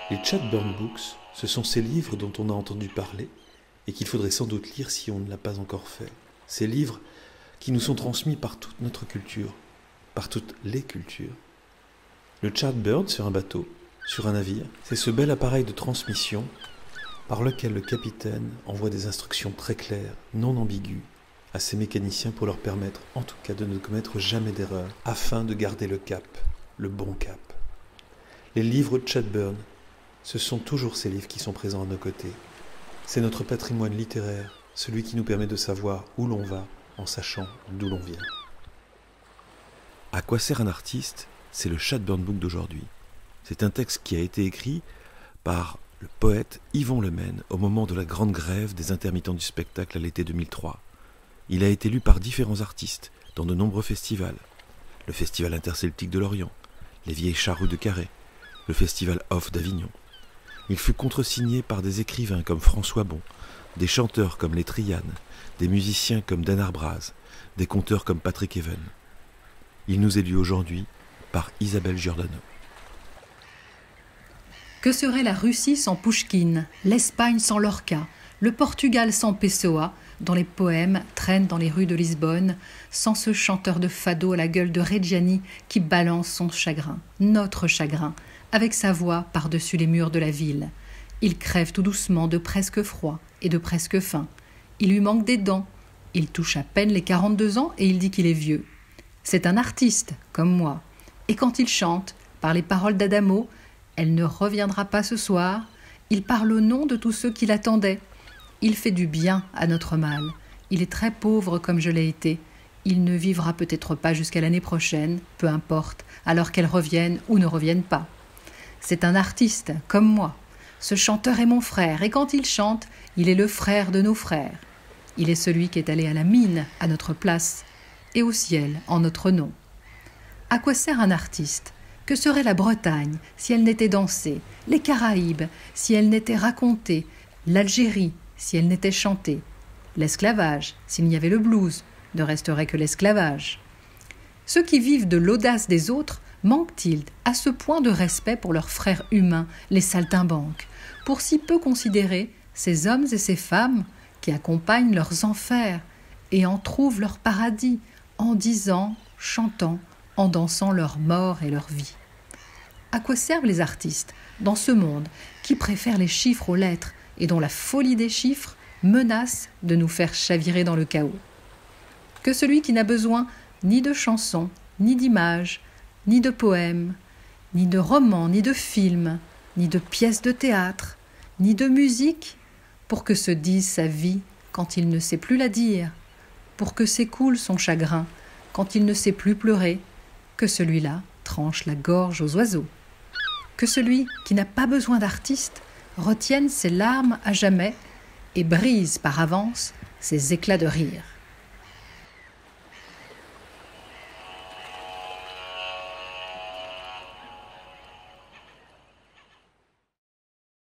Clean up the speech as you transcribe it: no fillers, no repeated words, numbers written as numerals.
Les Chatburn Books, ce sont ces livres dont on a entendu parler et qu'il faudrait sans doute lire si on ne l'a pas encore fait. Ces livres qui nous sont transmis par toute notre culture, par toutes les cultures. Le Chatbird sur un bateau, sur un navire, c'est ce bel appareil de transmission par lequel le capitaine envoie des instructions très claires, non ambiguës, à ses mécaniciens pour leur permettre, en tout cas, de ne commettre jamais d'erreur, afin de garder le cap, le bon cap. Les livres de Chatburn, ce sont toujours ces livres qui sont présents à nos côtés. C'est notre patrimoine littéraire, celui qui nous permet de savoir où l'on va en sachant d'où l'on vient. À quoi sert un artiste ? C'est le Chatburn Book d'aujourd'hui. C'est un texte qui a été écrit par le poète Yvon Lemaine au moment de la grande grève des intermittents du spectacle à l'été 2003. Il a été lu par différents artistes dans de nombreux festivals. Le Festival interceltique de Lorient, les Vieilles Charrues de Carhaix, le Festival Off d'Avignon. Il fut contresigné par des écrivains comme François Bon, des chanteurs comme les Trianes, des musiciens comme Dan Arbraz, des conteurs comme Patrick Even. Il nous est lu aujourd'hui par Isabelle Giordano. Que serait la Russie sans Pouchkine, l'Espagne sans Lorca, le Portugal sans Pessoa, dont les poèmes traînent dans les rues de Lisbonne, sans ce chanteur de fado à la gueule de Reggiani qui balance son chagrin, notre chagrin, avec sa voix par-dessus les murs de la ville. Il crève tout doucement de presque froid et de presque faim. Il lui manque des dents. Il touche à peine les 42 ans et il dit qu'il est vieux. C'est un artiste, comme moi. Et quand il chante, par les paroles d'Adamo, elle ne reviendra pas ce soir, il parle au nom de tous ceux qui l'attendaient. Il fait du bien à notre mal. Il est très pauvre comme je l'ai été. Il ne vivra peut-être pas jusqu'à l'année prochaine, peu importe, alors qu'elle revienne ou ne revienne pas. C'est un artiste, comme moi. Ce chanteur est mon frère, et quand il chante, il est le frère de nos frères. Il est celui qui est allé à la mine à notre place, et au ciel en notre nom. À quoi sert un artiste ? Que serait la Bretagne si elle n'était dansée, les Caraïbes si elles n'étaient racontées, l'Algérie si elle n'était chantée, l'esclavage s'il n'y avait le blues, ne resterait que l'esclavage. Ceux qui vivent de l'audace des autres manquent-ils à ce point de respect pour leurs frères humains, les saltimbanques, pour si peu considérer ces hommes et ces femmes qui accompagnent leurs enfers et en trouvent leur paradis en disant, chantant, en dansant leur mort et leur vie. À quoi servent les artistes dans ce monde qui préfère les chiffres aux lettres et dont la folie des chiffres menace de nous faire chavirer dans le chaos ? Que celui qui n'a besoin ni de chansons, ni d'images, ni de poèmes, ni de romans, ni de films, ni de pièces de théâtre, ni de musique, pour que se dise sa vie quand il ne sait plus la dire, pour que s'écoule son chagrin quand il ne sait plus pleurer, que celui-là tranche la gorge aux oiseaux. Que celui qui n'a pas besoin d'artiste retienne ses larmes à jamais et brise par avance ses éclats de rire.